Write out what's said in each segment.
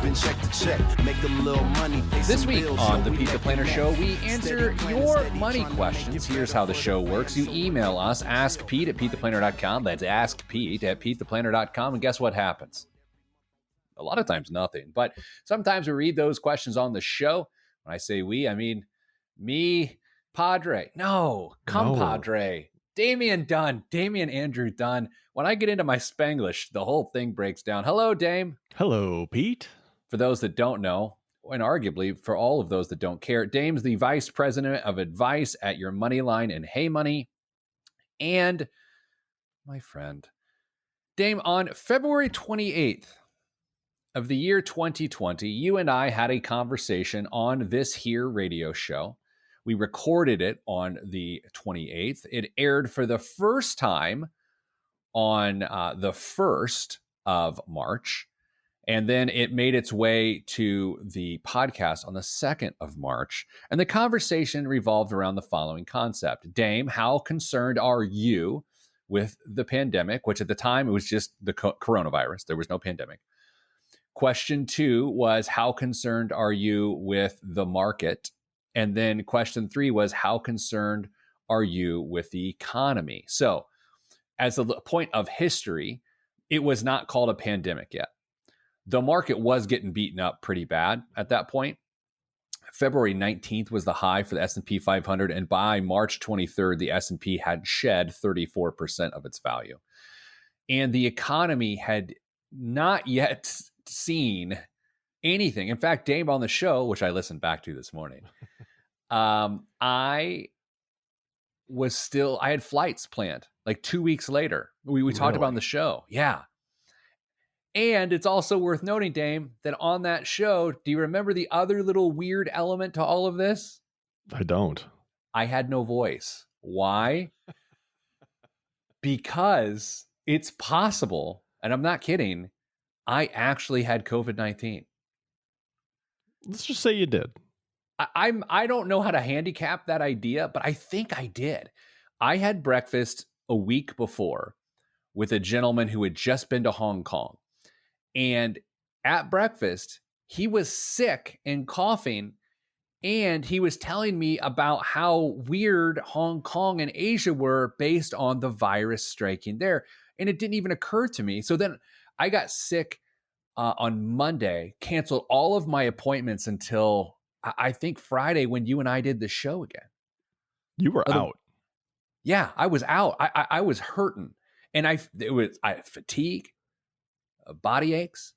living check to check, make a little money, pay This some week bills, on yo, the we Pete the make Planner it Show, net. we answer Steady planning, your steady money trying to questions. make it Here's better how the for show the works. You next email us, one. askpete@petetheplanner.com. That's askpete@petetheplanner.com. And guess what happens? A lot of times nothing, but sometimes we read those questions on the show. When I say we, I mean me, Padre. No, compadre. Damian Dunn. Damian Andrew Dunn. When I get into my Spanglish, the whole thing breaks down. Hello, Dame. Hello, Pete. For those that don't know, and arguably for all of those that don't care, Dame's the vice president of advice at Your Moneyline and Hey Money. And my friend, Dame, on February 28th of the year 2020, you and I had a conversation on this here radio show. We recorded it on the 28th. It aired for the first time on the 1st of March. And then it made its way to the podcast on the 2nd of March. And the conversation revolved around the following concept. Dame, how concerned are you with the pandemic, which at the time it was just the coronavirus. There was no pandemic. Question 2 was, how concerned are you with the market? And then question 3 was, how concerned are you with the economy? So as a point of history, it was not called a pandemic yet. The market was getting beaten up pretty bad at that point. February 19th was the high for the S&P 500, and by March 23rd, the S&P had shed 34% of its value. And the economy had not yet seen anything. In fact, Dame on the show, which I listened back to this morning, I had flights planned like 2 weeks later. We talked about on the show. Yeah. And it's also worth noting, Dame, that on that show, do you remember the other little weird element to all of this? I don't. I had no voice. Why? Because it's possible, and I'm not kidding, I actually had COVID-19. Let's just say you did. I don't know how to handicap that idea, but I think I did. I had breakfast a week before with a gentleman who had just been to Hong Kong. And at breakfast, he was sick and coughing, and he was telling me about how weird Hong Kong and Asia were based on the virus striking there. And it didn't even occur to me. So then I got sick on Monday, canceled all of my appointments until I think Friday when you and I did the show again. You were out. Yeah, I was out. I was hurting. And I had fatigue, body aches,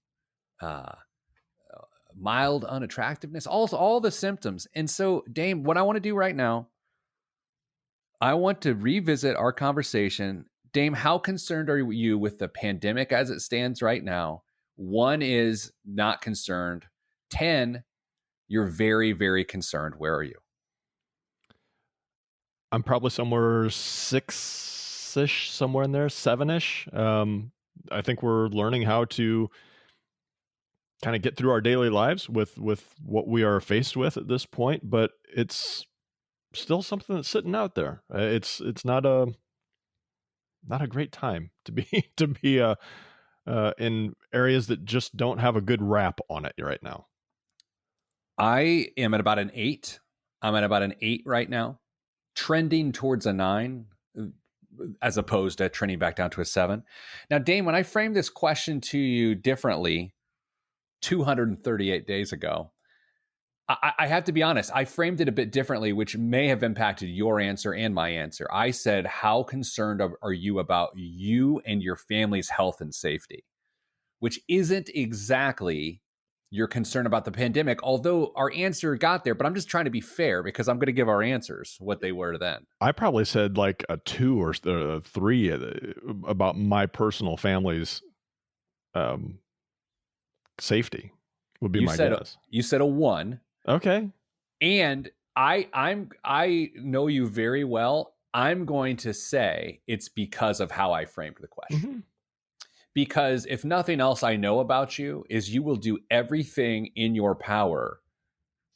mild unattractiveness, all the symptoms. And so, Dame, what I want to do right now, I want to revisit our conversation. Dame, how concerned are you with the pandemic as it stands right now? 1 is not concerned. 10, you're very, very concerned. Where are you? I'm probably somewhere 6-ish, somewhere in there, 7-ish. I think we're learning how to kind of get through our daily lives with what we are faced with at this point, but it's still something that's sitting out there. It's not a great time to be in areas that just don't have a good rap on it right now. I am at about an 8. I'm at about an 8 right now, trending towards a 9, as opposed to trending back down to a 7. Now, Dame, when I framed this question to you differently 238 days ago, I have to be honest, I framed it a bit differently, which may have impacted your answer and my answer. I said, how concerned are you about you and your family's health and safety? Which isn't exactly your concern about the pandemic, although our answer got there. But I'm just trying to be fair because I'm going to give our answers what they were then. I probably said like a 2 or 3 about my personal family's safety would be my guess. You said a 1. Okay. And I know you very well. I'm going to say it's because of how I framed the question. Mm-hmm. Because if nothing else I know about you is you will do everything in your power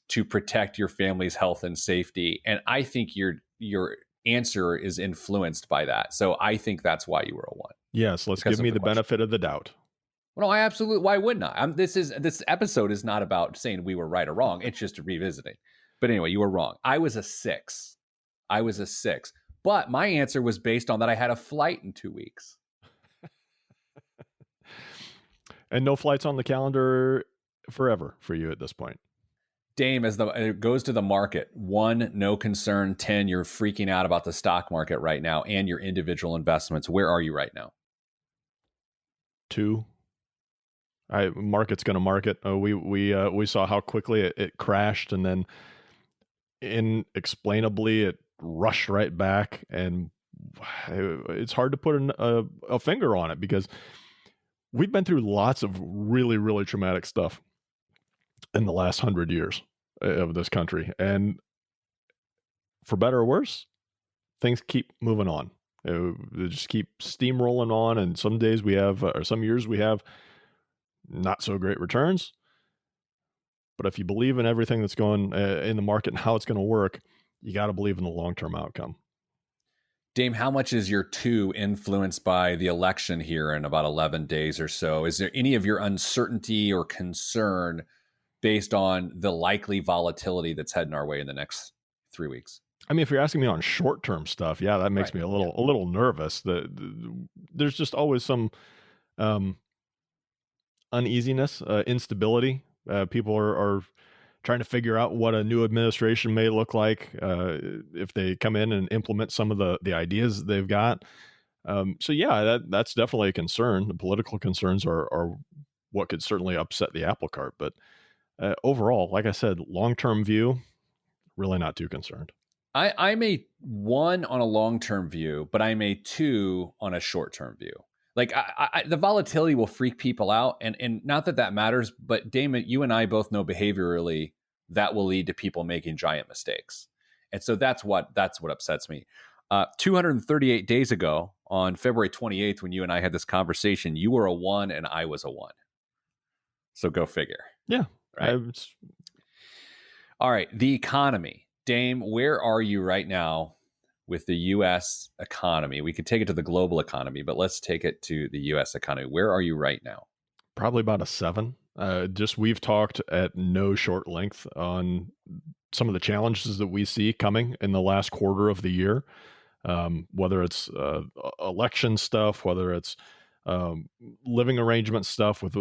to protect your family's health and safety. And I think your answer is influenced by that. So I think that's why you were a 1. Yes, let's give me the benefit of the doubt. Well, no, I absolutely. Why wouldn't I? This episode is not about saying we were right or wrong. It's just revisiting. But anyway, you were wrong. I was a 6. I was a 6. But my answer was based on that I had a flight in 2 weeks. And no flights on the calendar forever for you at this point. Dame, as it goes to the market, 1, no concern. 10, you're freaking out about the stock market right now and your individual investments. Where are you right now? 2. Market's going to market. We saw how quickly it crashed, and then inexplainably it rushed right back. And it's hard to put a finger on it because we've been through lots of really, really traumatic stuff in the last 100 years of this country. And for better or worse, things keep moving on. They just keep steamrolling on. And some days we have, or some years we have not so great returns. But if you believe in everything that's going in the market and how it's going to work, you got to believe in the long-term outcome. Dame, how much is your 2 influenced by the election here in about 11 days or so? Is there any of your uncertainty or concern based on the likely volatility that's heading our way in the next 3 weeks? I mean, if you're asking me on short-term stuff, yeah, that makes me a little nervous. There's just always some uneasiness, instability. People are trying to figure out what a new administration may look like if they come in and implement some of the ideas they've got. So yeah, that's definitely a concern. The political concerns are what could certainly upset the apple cart. But overall, like I said, long-term view, really not too concerned. I'm a 1 on a long-term view, but I'm a 2 on a short-term view. Like the volatility will freak people out, and not that matters, but Damon, you and I both know behaviorally that will lead to people making giant mistakes, and so that's what upsets me. 238 days ago, on February 28th, when you and I had this conversation, you were a 1 and I was a 1. So go figure. Yeah. Right. All right. The economy, Dame, where are you right now with the U.S. economy? We could take it to the global economy, but let's take it to the U.S. economy. Where are you right now? Probably about a 7. We've talked at no short length on some of the challenges that we see coming in the last quarter of the year, whether it's election stuff, whether it's living arrangement stuff with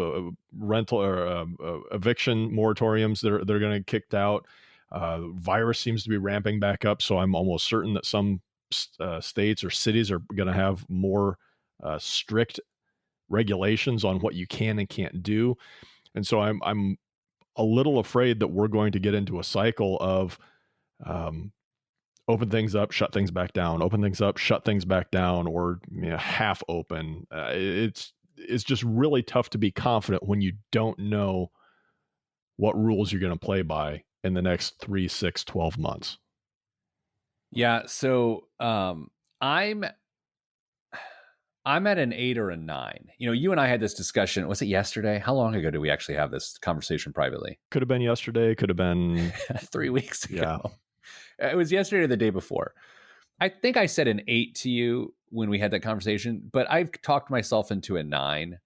rental or eviction moratoriums that are going to get kicked out. Virus seems to be ramping back up, so I'm almost certain that some states or cities are going to have more strict regulations on what you can and can't do. And so I'm a little afraid that we're going to get into a cycle of open things up, shut things back down, open things up, shut things back down, or half open. It's just really tough to be confident when you don't know what rules you're going to play by in the next 3, 6, 12 months. Yeah. So I'm at an 8 or a 9. You and I had this discussion. Was it yesterday? How long ago did we actually have this conversation privately? Could have been yesterday. Could have been 3 weeks ago. Yeah. It was yesterday or the day before. I think I said an 8 to you when we had that conversation, but I've talked myself into a 9.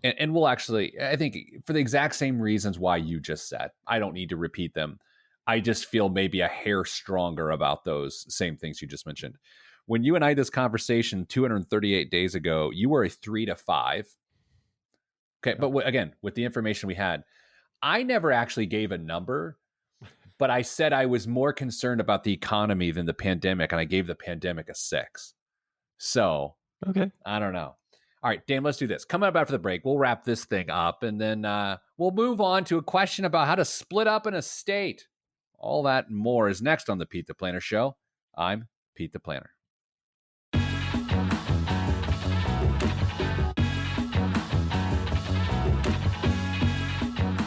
And we'll actually, I think for the exact same reasons why you just said, I don't need to repeat them. I just feel maybe a hair stronger about those same things you just mentioned. When you and I had this conversation 238 days ago, you were a 3 to 5. Okay. But again, with the information we had, I never actually gave a number, but I said I was more concerned about the economy than the pandemic, and I gave the pandemic a 6. So, okay. I don't know. All right, Dan, let's do this. Coming up after the break, we'll wrap this thing up, and then we'll move on to a question about how to split up an estate. All that and more is next on the Pete the Planner Show. I'm Pete the Planner.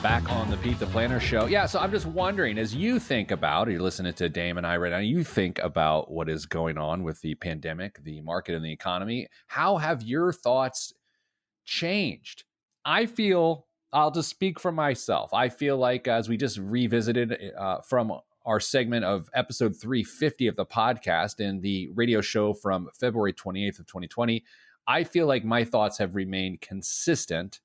Back on the Pete the Planner Show. Yeah, so I'm just wondering, as you think about, you're listening to Dame and I right now, you think about what is going on with the pandemic, the market, and the economy. How have your thoughts changed? I feel, I'll just speak for myself. I feel like as we just revisited from our segment of episode 350 of the podcast and the radio show from February 28th of 2020, I feel like my thoughts have remained consistent,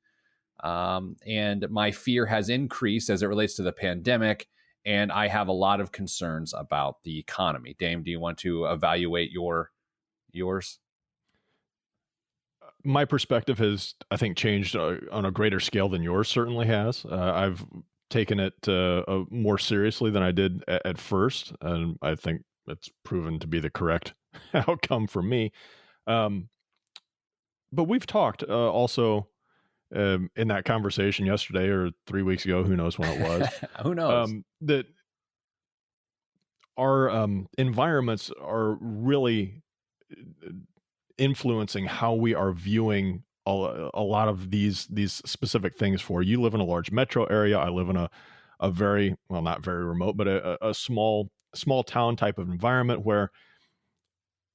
and my fear has increased as it relates to the pandemic. And I have a lot of concerns about the economy. Dame, do you want to evaluate yours? My perspective has, I think, changed on a greater scale than yours certainly has. I've taken it more seriously than I did at first, and I think it's proven to be the correct outcome for me. Um, but we've talked also in that conversation yesterday or 3 weeks ago, who knows when it was, Who knows? that our environments are really influencing how we are viewing a lot of these specific things. For you live in a large metro area, I live in a very, well, not very remote, but a small town type of environment where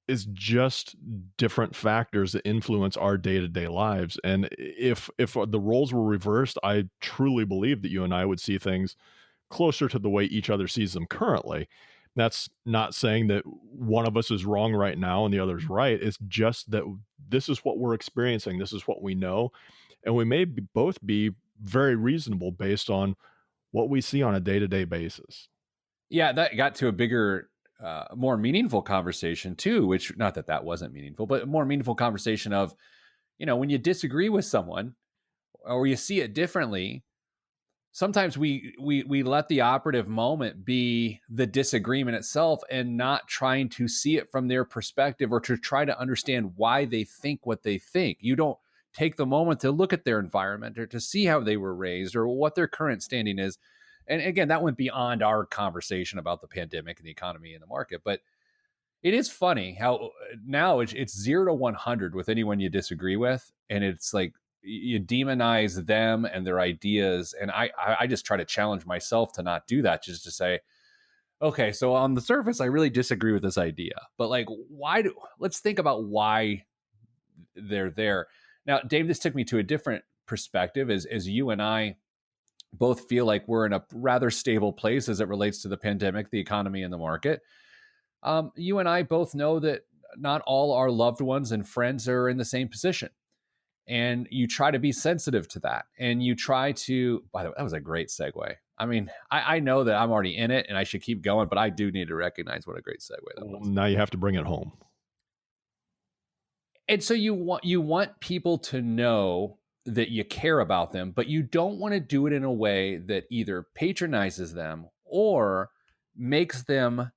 it's just different factors that influence our day-to-day lives. And if the roles were reversed, I truly believe that you and I would see things closer to the way each other sees them currently. That's not saying that one of us is wrong right now and the other's right. It's just that this is what we're experiencing. This is what we know. And we may both be very reasonable based on what we see on a day-to-day basis. Yeah, that got to a bigger, more meaningful conversation too, which, not that that wasn't meaningful, but a more meaningful conversation of, when you disagree with someone or you see it differently, sometimes we let the operative moment be the disagreement itself and not trying to see it from their perspective or to try to understand why they think what they think. You don't take the moment to look at their environment or to see how they were raised or what their current standing is. And again, that went beyond our conversation about the pandemic and the economy and the market. But it is funny how now it's 0 to 100 with anyone you disagree with. And it's like you demonize them and their ideas. And I just try to challenge myself to not do that, just to say, okay, so on the surface, I really disagree with this idea. But like, let's think about why they're there. Now, Dave, this took me to a different perspective as you and I both feel like we're in a rather stable place as it relates to the pandemic, the economy, and the market. You and I both know that not all our loved ones and friends are in the same position. And you try to be sensitive to that. And you try to, by the way, that was a great segue. I mean, I know that I'm already in it and I should keep going, but I do need to recognize what a great segue that was. Now you have to bring it home. And so you want people to know that you care about them, but you don't want to do it in a way that either patronizes them or makes them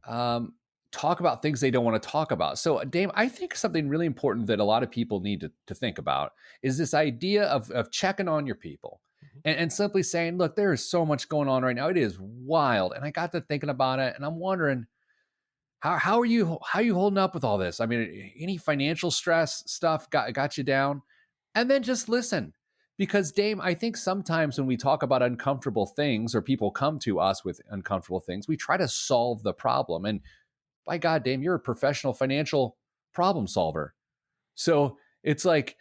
talk about things they don't want to talk about. So, Dame, I think something really important that a lot of people need to think about is this idea of checking on your people and simply saying, look, there is so much going on right now. It is wild. And I got to thinking about it and I'm wondering, how are you holding up with all this? I mean, any financial stress stuff got you down? And then just listen. Because Dame, I think sometimes when we talk about uncomfortable things or people come to us with uncomfortable things, we try to solve the problem. And by God, Dame, you're a professional financial problem solver. So it's like,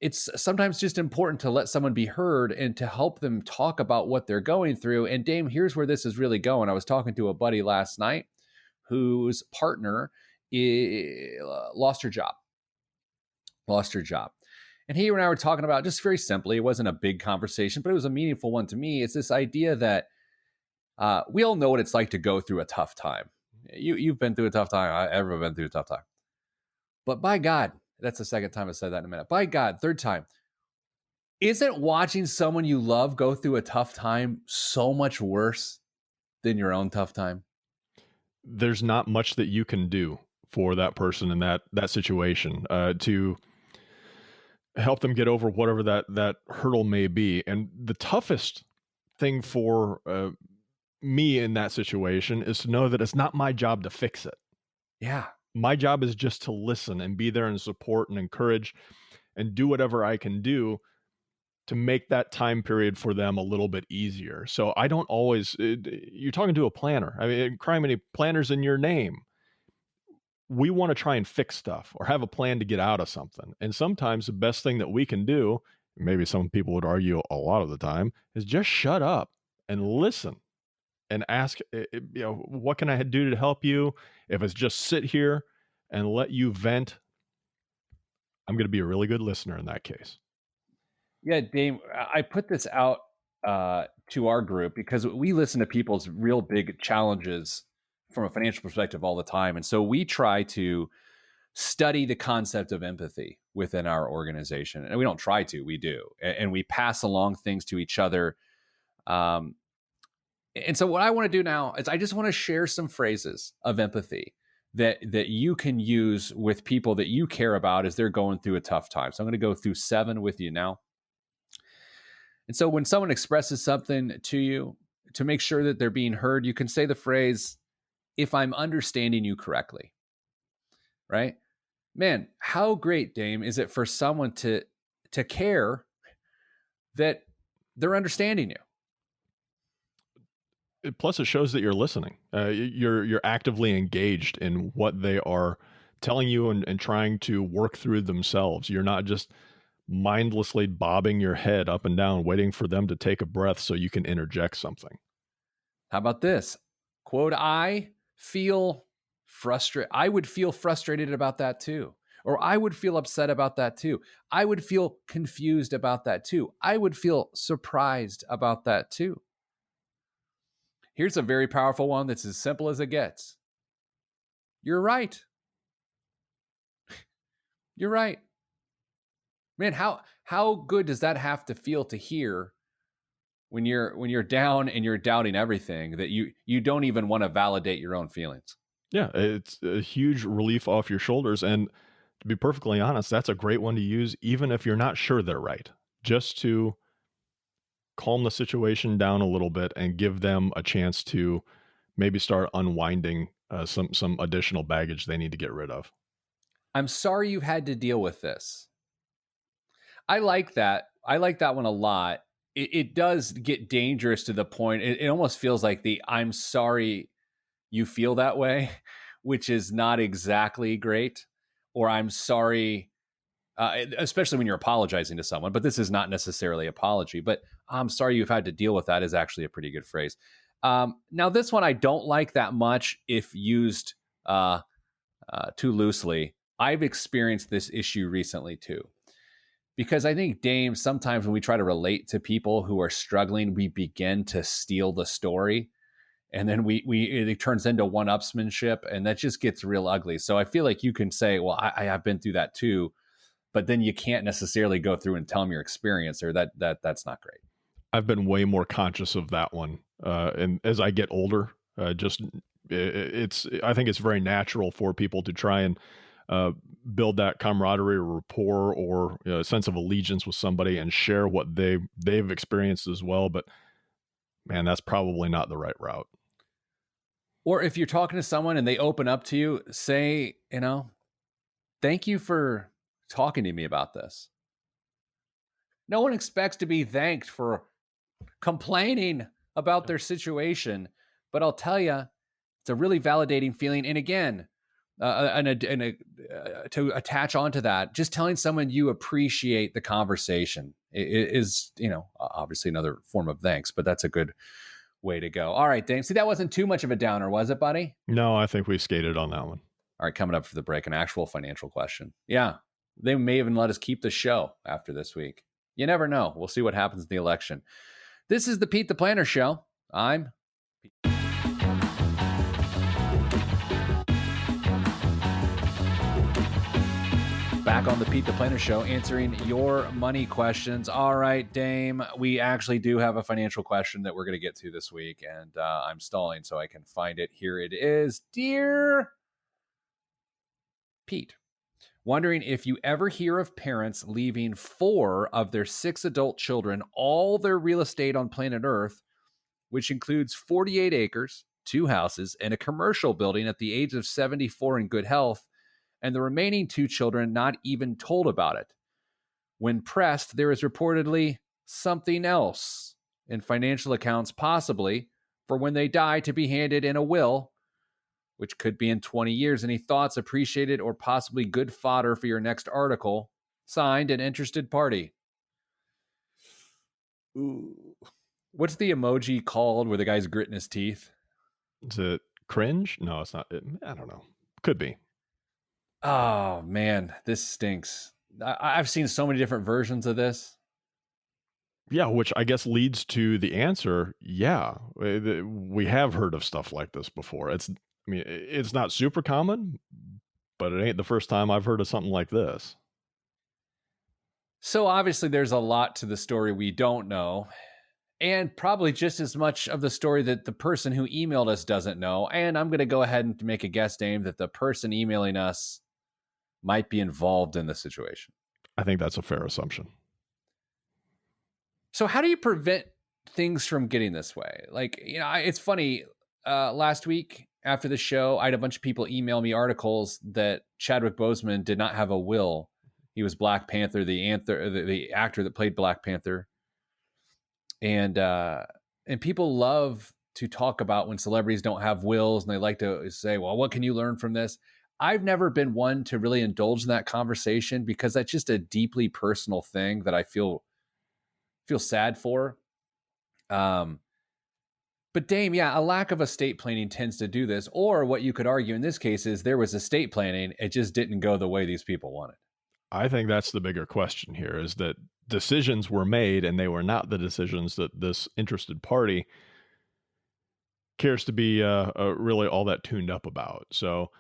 it's sometimes just important to let someone be heard and to help them talk about what they're going through. And Dame, here's where this is really going. I was talking to a buddy last night whose partner lost her job. And he and I were talking about, just very simply, it wasn't a big conversation, but it was a meaningful one to me. It's this idea that we all know what it's like to go through a tough time. You've been through a tough time. I've ever been through a tough time. But by God, that's the second time I said that in a minute. By God, third time. Isn't watching someone you love go through a tough time so much worse than your own tough time? There's not much that you can do for that person in that situation to help them get over whatever that hurdle may be. And the toughest thing for me in that situation is to know that it's not my job to fix it. Yeah. My job is just to listen and be there and support and encourage and do whatever I can do to make that time period for them a little bit easier. So I don't always, you're talking to a planner. I mean, crime, many planners in your name. We want to try and fix stuff or have a plan to get out of something. And sometimes the best thing that we can do, maybe some people would argue a lot of the time, is just shut up and listen and ask, what can I do to help you? If it's just sit here and let you vent, I'm going to be a really good listener in that case. Yeah, Dame, I put this out to our group because we listen to people's real big challenges from a financial perspective all the time. And so we try to study the concept of empathy within our organization. And we don't try to, we do. And we pass along things to each other. Um, and so what I want to do now is I just want to share some phrases of empathy that you can use with people that you care about as they're going through a tough time. So I'm going to go through 7 with you now. And so when someone expresses something to you, to make sure that they're being heard, you can say the phrase, if I'm understanding you correctly, right? Man, how great, Dame, is it for someone to care that they're understanding you? Plus, it shows that you're listening. You're actively engaged in what they are telling you and trying to work through themselves. You're not just mindlessly bobbing your head up and down, waiting for them to take a breath so you can interject something. How about this? Quote, I feel frustrated. I would feel frustrated about that too. Or I would feel upset about that too. I would feel confused about that too. I would feel surprised about that too. Here's a very powerful one that's as simple as it gets. You're right. You're right. Man, how good does that have to feel to hear when you're down and you're doubting everything, that you don't even want to validate your own feelings? Yeah, it's a huge relief off your shoulders. And to be perfectly honest, that's a great one to use, even if you're not sure they're right, just to calm the situation down a little bit and give them a chance to maybe start unwinding some additional baggage they need to get rid of. I'm sorry you've had to deal with this. I like that. I like that one a lot. It does get dangerous to the point. It almost feels like the I'm sorry you feel that way, which is not exactly great. Or I'm sorry, especially when you're apologizing to someone, but this is not necessarily apology. But I'm sorry you've had to deal with that is actually a pretty good phrase. Now, this one I don't like that much if used too loosely. I've experienced this issue recently too. Because I think, Dame, sometimes when we try to relate to people who are struggling, we begin to steal the story. And then it turns into one-upsmanship, and that just gets real ugly. So I feel like you can say, well, I have been through that too, but then you can't necessarily go through and tell them your experience, or that's not great. I've been way more conscious of that one. And as I get older, I think it's very natural for people to try and build that camaraderie or rapport or a sense of allegiance with somebody and share what they've experienced as well. But man, that's probably not the right route. Or if you're talking to someone and they open up to you, say, thank you for talking to me about this. No one expects to be thanked for complaining about their situation, but I'll tell you, it's a really validating feeling. And again, to attach onto that, just telling someone you appreciate the conversation is, obviously another form of thanks, but that's a good way to go. All right, Dave. See, that wasn't too much of a downer, was it, buddy? No, I think we skated on that one. All right, coming up for the break, an actual financial question. Yeah, they may even let us keep the show after this week. You never know. We'll see what happens in the election. This is the Pete the Planner Show. I'm back on the Pete the Planner Show, answering your money questions. All right, Dame, we actually do have a financial question that we're going to get to this week, and I'm stalling so I can find it. Here it is. Dear Pete, wondering if you ever hear of parents leaving 4 of their 6 adult children all their real estate on planet Earth, which includes 48 acres, 2 houses, and a commercial building at the age of 74 in good health, and the remaining 2 children not even told about it. When pressed, there is reportedly something else in financial accounts, possibly for when they die to be handed in a will, which could be in 20 years. Any thoughts? Appreciated, or possibly good fodder for your next article. Signed, an interested party. Ooh. What's the emoji called where the guy's gritting his teeth? Is it cringe? No, it's not. I don't know. Could be. Oh, man, this stinks. I've seen so many different versions of this. Yeah, which I guess leads to the answer. Yeah, we have heard of stuff like this before. I mean, it's not super common, but it ain't the first time I've heard of something like this. So obviously there's a lot to the story we don't know, and probably just as much of the story that the person who emailed us doesn't know. And I'm going to go ahead and make a guess, Dame, that the person emailing us might be involved in the situation. I think that's a fair assumption. So how do you prevent things from getting this way? Like, it's funny. Last week after the show, I had a bunch of people email me articles that Chadwick Boseman did not have a will. He was Black Panther, the actor that played Black Panther. And people love to talk about when celebrities don't have wills, and they like to say, well, what can you learn from this? I've never been one to really indulge in that conversation because that's just a deeply personal thing that I feel sad for. But Dame, yeah, a lack of estate planning tends to do this. Or what you could argue in this case is there was estate planning. It just didn't go the way these people wanted. I think that's the bigger question here, is that decisions were made and they were not the decisions that this interested party cares to be really all that tuned up about. So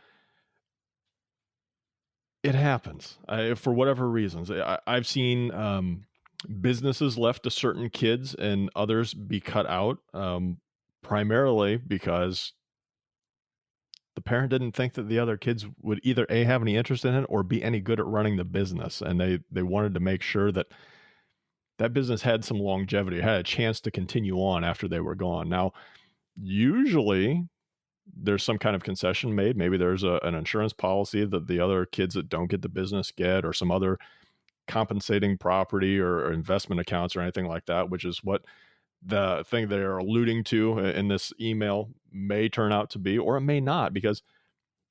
it happens for whatever reasons. I've seen businesses left to certain kids and others be cut out, primarily because the parent didn't think that the other kids would either A, have any interest in it, or be any good at running the business. And they wanted to make sure that that business had some longevity, had a chance to continue on after they were gone. Now, usually there's some kind of concession made. Maybe there's an insurance policy that the other kids that don't get the business get, or some other compensating property or investment accounts or anything like that, which is what the thing they're alluding to in this email may turn out to be, or it may not. Because,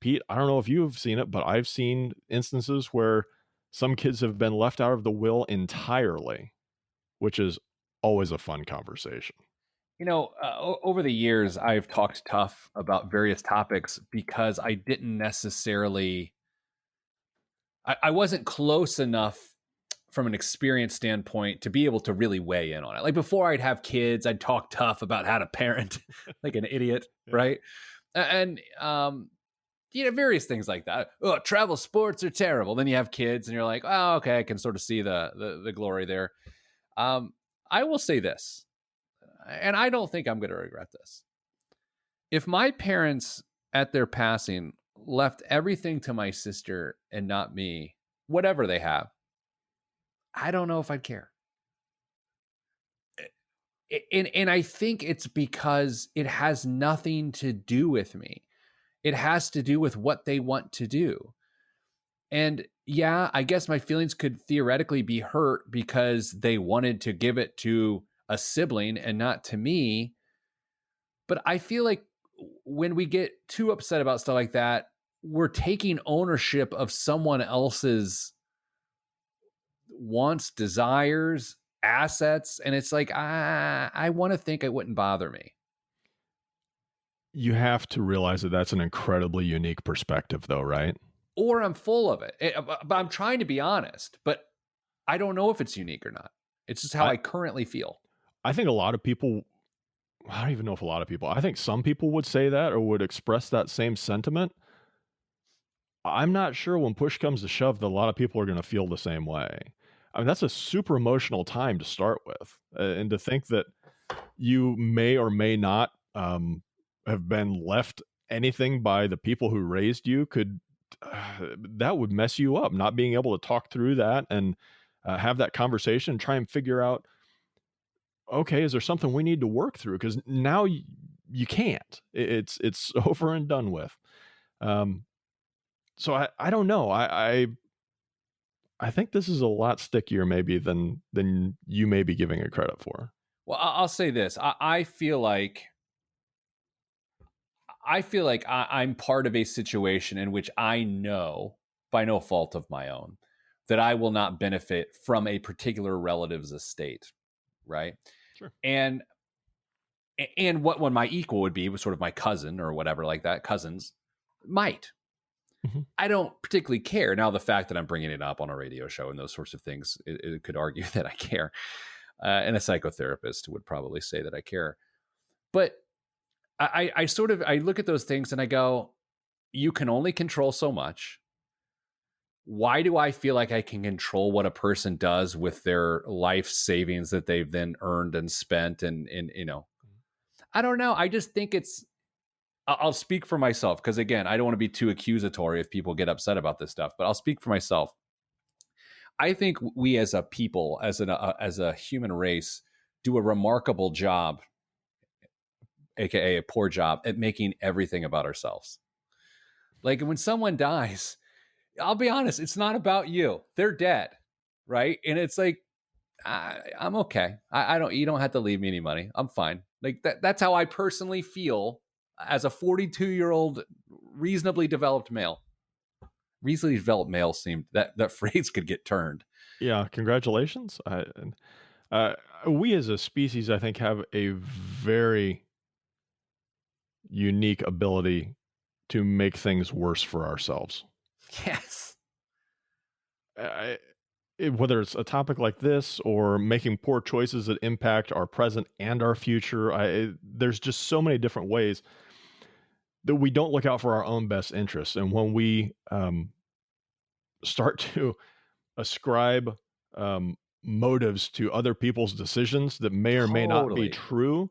Pete, I don't know if you've seen it, but I've seen instances where some kids have been left out of the will entirely, which is always a fun conversation. Over the years, I've talked tough about various topics because I didn't necessarily, I wasn't close enough from an experience standpoint to be able to really weigh in on it. Like before I'd have kids, I'd talk tough about how to parent like an idiot, Yeah. right? And various things like that. Oh, travel sports are terrible. Then you have kids and you're like, oh, okay, I can sort of see the glory there. I will say this, and I don't think I'm going to regret this. If my parents at their passing left everything to my sister and not me, whatever they have, I don't know if I'd care. And I think it's because it has nothing to do with me. It has to do with what they want to do. And yeah, I guess my feelings could theoretically be hurt because they wanted to give it to a sibling and not to me. But I feel like when we get too upset about stuff like that, we're taking ownership of someone else's wants, desires, assets. And it's like, I want to think it wouldn't bother me. You have to realize that that's an incredibly unique perspective, though, right? Or I'm full of it. But I'm trying to be honest, but I don't know if it's unique or not. It's just how I currently feel. I think a lot of people, I don't even know if a lot of people, I think some people would say that or would express that same sentiment. I'm not sure when push comes to shove that a lot of people are going to feel the same way. I mean, that's a super emotional time to start with. And to think that you may or may not have been left anything by the people who raised you that would mess you up, not being able to talk through that and have that conversation and try and figure out, okay, is there something we need to work through? Because now you can't. It's over and done with. So I don't know. I think this is a lot stickier maybe than you may be giving it credit for. Well, I'll say this. I feel like I'm part of a situation in which I know, by no fault of my own, that I will not benefit from a particular relative's estate, right? Sure. And what one my equal would be was sort of my cousin or whatever like that. Cousins might. Mhm. I don't particularly care. Now, the fact that I'm bringing it up on a radio show and those sorts of things, it could argue that I care. And a psychotherapist would probably say that I care. But I sort of, I look at those things and I go, you can only control so much. Why do I feel like I can control what a person does with their life savings that they've then earned and spent? And I don't know. I just think I'll speak for myself because, again, I don't want to be too accusatory if people get upset about this stuff, but I'll speak for myself. I think we as a people, as a human race, do a remarkable job, aka a poor job, at making everything about ourselves. Like when someone dies, I'll be honest, it's not about you. They're dead, right? And it's like, I'm okay. I don't. You don't have to leave me any money. I'm fine. Like that's how I personally feel as a 42-year-old reasonably developed male. Reasonably developed male seemed that phrase could get turned. Yeah, congratulations. We as a species, I think, have a very unique ability to make things worse for ourselves. Yes. Whether it's a topic like this or making poor choices that impact our present and our future, there's just so many different ways that we don't look out for our own best interests. And when we start to ascribe motives to other people's decisions that may or may not be Totally. true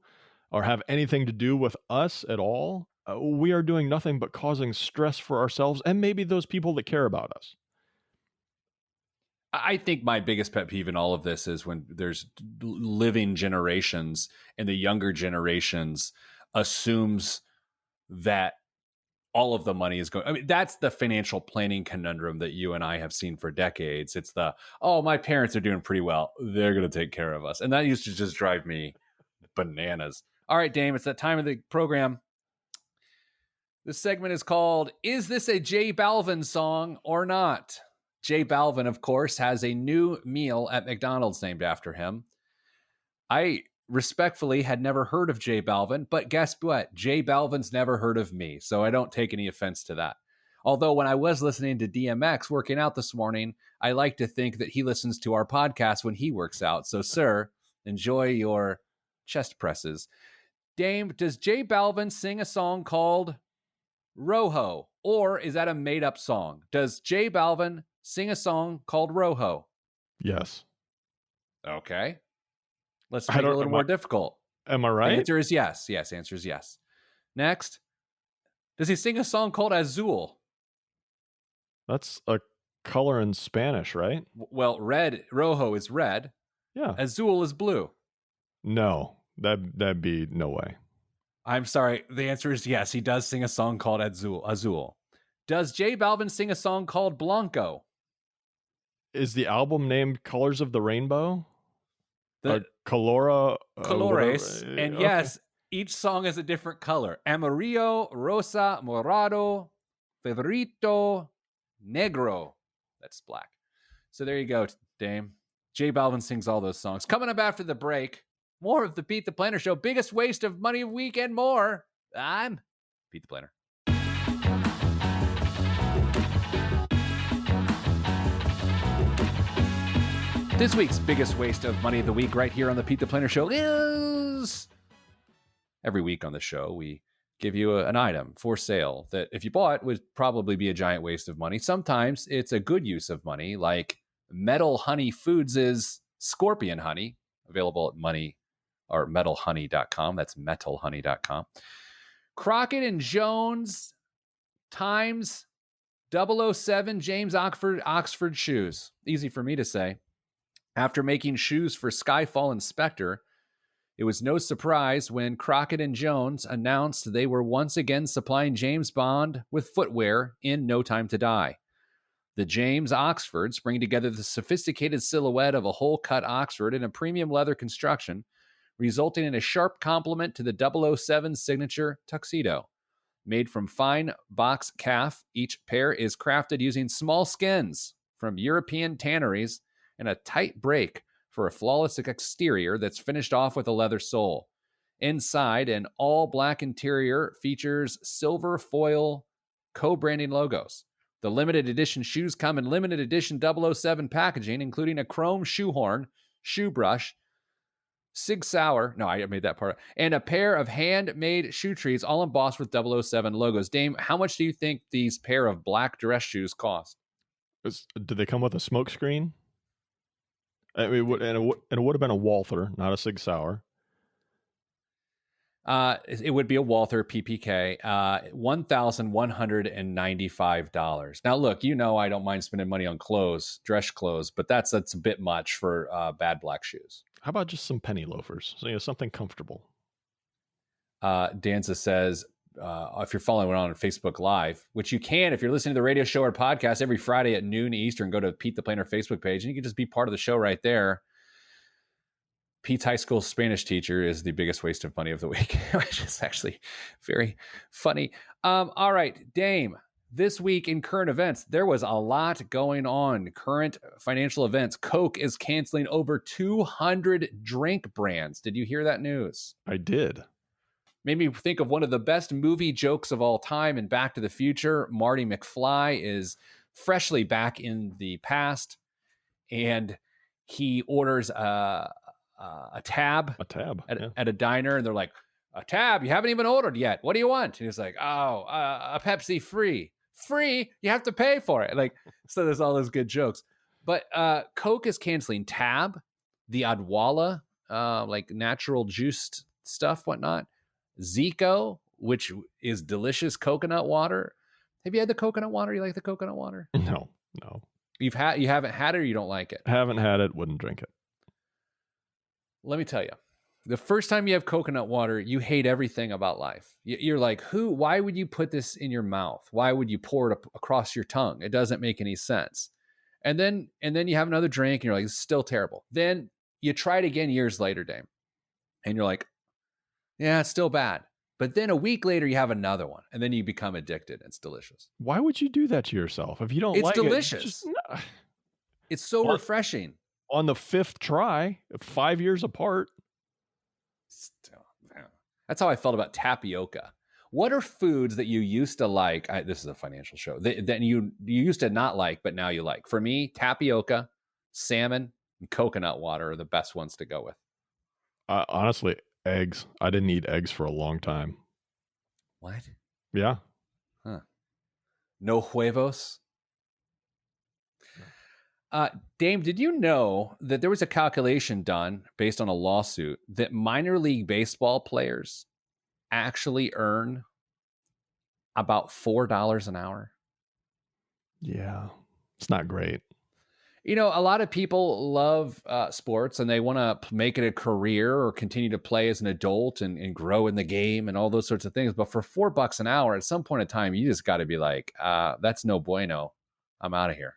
or have anything to do with us at all, we are doing nothing but causing stress for ourselves and maybe those people that care about us. I think my biggest pet peeve in all of this is when there's living generations and the younger generations assumes that all of the money is going. I mean, that's the financial planning conundrum that you and I have seen for decades. It's oh, my parents are doing pretty well. They're going to take care of us. And that used to just drive me bananas. All right, Dame, it's that time of the program. This segment is called, Is This a J Balvin Song or Not? J Balvin, of course, has a new meal at McDonald's named after him. I respectfully had never heard of J Balvin, but guess what? J Balvin's never heard of me, so I don't take any offense to that. Although when I was listening to DMX working out this morning, I like to think that he listens to our podcast when he works out. So, sir, enjoy your chest presses. Dame, does J Balvin sing a song called Rojo, or is that a made-up song? Does J Balvin sing a song called Rojo? Yes. Okay. Let's make it a little more difficult. Am I right? The answer is yes. Yes, answer is yes. Next. Does he sing a song called Azul? That's a color in Spanish, right? Well, Rojo is red. Yeah. Azul is blue. No, that'd be no way. I'm sorry. The answer is yes. He does sing a song called Azul. Does J Balvin sing a song called Blanco? Is the album named Colors of the Rainbow? Colores. Okay. And yes, each song is a different color. Amarillo, rosa, morado, febrito, negro. That's black. So there you go, Dame. J Balvin sings all those songs. Coming up after the break, more of the Pete the Planner Show. Biggest waste of money of week and more. I'm Pete the Planner. This week's biggest waste of money of the week right here on the Pete the Planner Show is... Every week on the show, we give you an item for sale that if you bought would probably be a giant waste of money. Sometimes it's a good use of money, like Metal Honey Foods' Scorpion Honey, available at metalhoney.com. That's metalhoney.com. Crockett and Jones times 007 James Oxford shoes. Easy for me to say. After making shoes for Skyfall and Spectre, it was no surprise when Crockett and Jones announced they were once again supplying James Bond with footwear in No Time to Die. The James Oxfords bring together the sophisticated silhouette of a whole-cut Oxford in a premium leather construction, resulting in a sharp complement to the 007 signature tuxedo. Made from fine box calf, each pair is crafted using small skins from European tanneries and a tight break for a flawless exterior that's finished off with a leather sole. Inside, an all-black interior features silver foil co-branding logos. The limited edition shoes come in limited edition 007 packaging, including a chrome shoehorn, shoe brush, Sig Sauer, no, I made that part, and a pair of handmade shoe trees, all embossed with 007 logos. Dame, how much do you think these pair of black dress shoes cost? Did they come with a smoke screen? I mean, it would have been a Walther, not a Sig Sauer. It would be a Walther PPK, $1,195. Now, look, I don't mind spending money on clothes, dress clothes, but that's a bit much for bad black shoes. How about just some penny loafers? So, something comfortable. Danza says, if you're following on Facebook Live, which you can if you're listening to the radio show or podcast every Friday at noon Eastern, go to Pete the Planner Facebook page, and you can just be part of the show right there. Pete's high school Spanish teacher is the biggest waste of money of the week, which is actually very funny. All right, Dame, this week in current events, there was a lot going on. Current financial events. Coke is canceling over 200 drink brands. Did you hear that news? I did. Made me think of one of the best movie jokes of all time in Back to the Future. Marty McFly is freshly back in the past, and he orders a tab at a diner, and they're like, a tab? You haven't even ordered yet. What do you want? And he's like, a Pepsi free. Free? You have to pay for it. Like, so there's all those good jokes. But Coke is canceling Tab, the Adwala, like natural juiced stuff, whatnot. Zico, which is delicious coconut water. Have you had the coconut water? You like the coconut water? No. You haven't had it, or you don't like it? Haven't had it, wouldn't drink it. Let me tell you, the first time you have coconut water, you hate everything about life. You're like, why would you put this in your mouth? Why would you pour it across your tongue? It doesn't make any sense. And then you have another drink and you're like, it's still terrible. Then you try it again years later, Dame. And you're like, yeah, it's still bad. But then a week later, you have another one, and then you become addicted. It's delicious. Why would you do that to yourself if you don't like it? It's delicious. It's so refreshing. On the fifth try, 5 years apart. That's how I felt about tapioca. What are foods that you used to like? This is a financial show. That you used to not like, but now you like. For me, tapioca, salmon, and coconut water are the best ones to go with. Honestly, eggs. I didn't eat eggs for a long time. What? Yeah. Huh. No huevos? Dame, did you know that there was a calculation done based on a lawsuit that minor league baseball players actually earn about $4 an hour? Yeah, it's not great. A lot of people love sports and they want to make it a career or continue to play as an adult and grow in the game and all those sorts of things. But for $4 an hour, at some point in time, you just got to be like, that's no bueno. I'm out of here.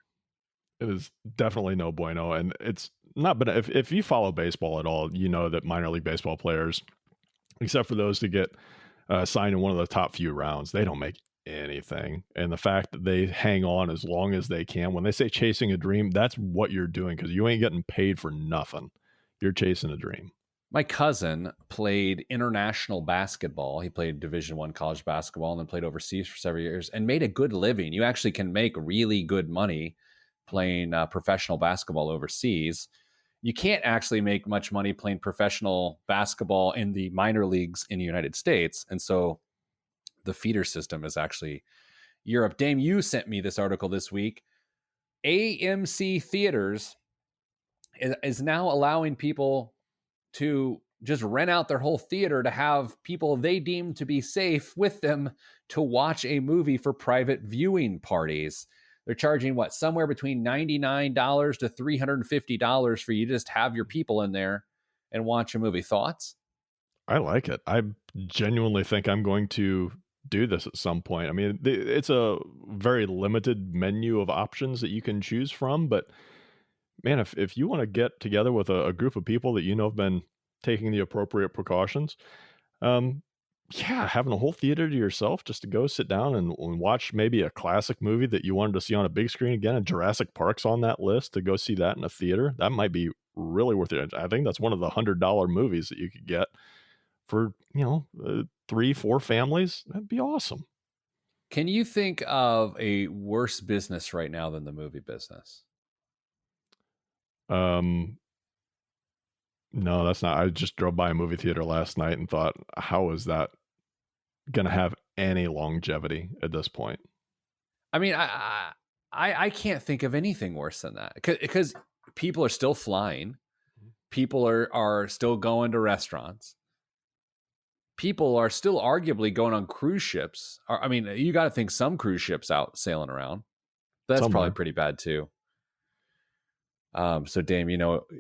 It is definitely no bueno. And it's not, but if you follow baseball at all, you know that minor league baseball players, except for those to get signed in one of the top few rounds, they don't make anything. And the fact that they hang on as long as they can, when they say chasing a dream, that's what you're doing, because you ain't getting paid for nothing. You're chasing a dream. My cousin played international basketball. He played Division I college basketball and then played overseas for several years and made a good living. You actually can make really good money playing professional basketball overseas. You can't actually make much money playing professional basketball in the minor leagues in the United States. And so the feeder system is actually Europe. Dame, you sent me this article this week. AMC Theaters is now allowing people to just rent out their whole theater to have people they deem to be safe with them to watch a movie for private viewing parties. They're charging somewhere between $99 to $350 for you to just have your people in there and watch a movie. Thoughts? I like it. I genuinely think I'm going to do this at some point. I mean, it's a very limited menu of options that you can choose from, but man, if you want to get together with a group of people that have been taking the appropriate precautions, having a whole theater to yourself just to go sit down and watch maybe a classic movie that you wanted to see on a big screen again, and Jurassic Park's on that list, to go see that in a theater, that might be really worth it. I think that's one of the $100 movies that you could get for 3-4 families. That'd be awesome. Can you think of a worse business right now than the movie business? No, that's not. I just drove by a movie theater last night and thought, how is that going to have any longevity at this point? I mean, I can't think of anything worse than that because people are still flying, people are still going to restaurants, people are still arguably going on cruise ships. I mean, you got to think some cruise ships out sailing around. That's Somewhere. probably pretty bad too. So Dame,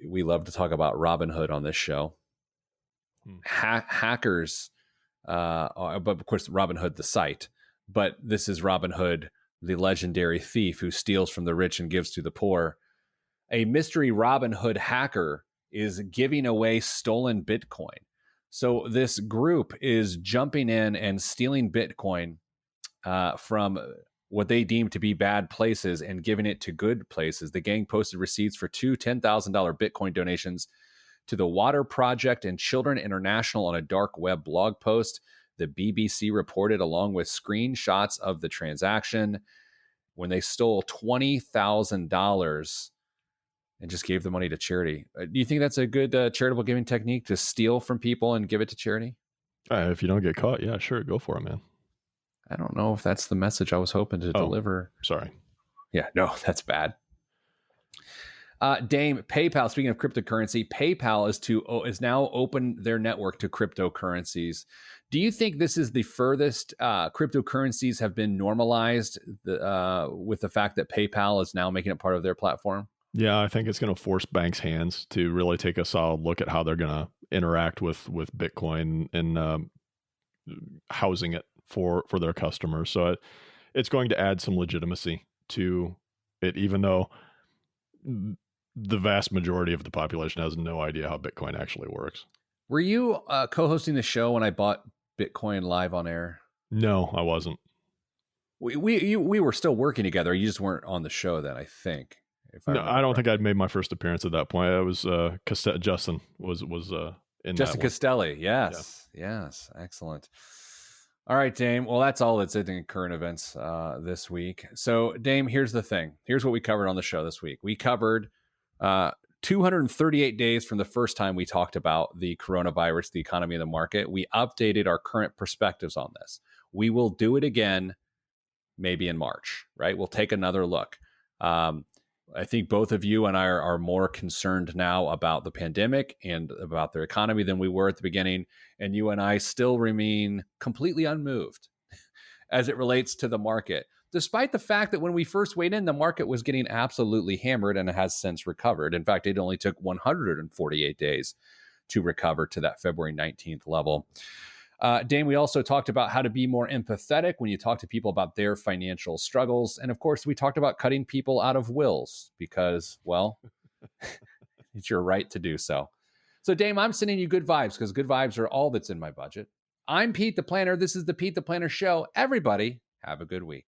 we love to talk about Robinhood on this show. Hackers, but of course Robinhood the site, but this is Robinhood, the legendary thief who steals from the rich and gives to the poor. A mystery Robinhood hacker is giving away stolen Bitcoin. So this group is jumping in and stealing Bitcoin from what they deem to be bad places and giving it to good places. The gang posted receipts for two $10,000 Bitcoin donations to the Water Project and Children International on a dark web blog post. The BBC reported along with screenshots of the transaction when they stole $20,000 and just gave the money to charity. Do you think that's a good charitable giving technique, to steal from people and give it to charity? If you don't get caught, yeah, sure, go for it, man. I don't know if that's the message I was hoping to deliver. Sorry. Yeah, no, that's bad. Dame, PayPal, speaking of cryptocurrency, PayPal is now open their network to cryptocurrencies. Do you think this is the furthest cryptocurrencies have been normalized with the fact that PayPal is now making it part of their platform? Yeah, I think it's going to force banks' hands to really take a solid look at how they're going to interact with Bitcoin and housing it for their customers. So it's going to add some legitimacy to it, even though the vast majority of the population has no idea how Bitcoin actually works. Were you co-hosting the show when I bought Bitcoin live on air? No, I wasn't. We were still working together. You just weren't on the show then, I think. I don't think I'd made my first appearance at that point. I was Justin was in Justin Castelli. Yes, yeah. Yes, excellent. All right, Dame. Well, that's all that's in current events this week. So, Dame, here's the thing. Here's what we covered on the show this week. We covered 238 days from the first time we talked about the coronavirus, the economy, and the market. We updated our current perspectives on this. We will do it again, maybe in March, right? We'll take another look. I think both of you and I are more concerned now about the pandemic and about their economy than we were at the beginning. And you and I still remain completely unmoved as it relates to the market, despite the fact that when we first weighed in, the market was getting absolutely hammered and it has since recovered. In fact, it only took 148 days to recover to that February 19th level. Dane, we also talked about how to be more empathetic when you talk to people about their financial struggles. And of course, we talked about cutting people out of wills because, well, it's your right to do so. So, Dame, I'm sending you good vibes because good vibes are all that's in my budget. I'm Pete the Planner. This is the Pete the Planner Show. Everybody, have a good week.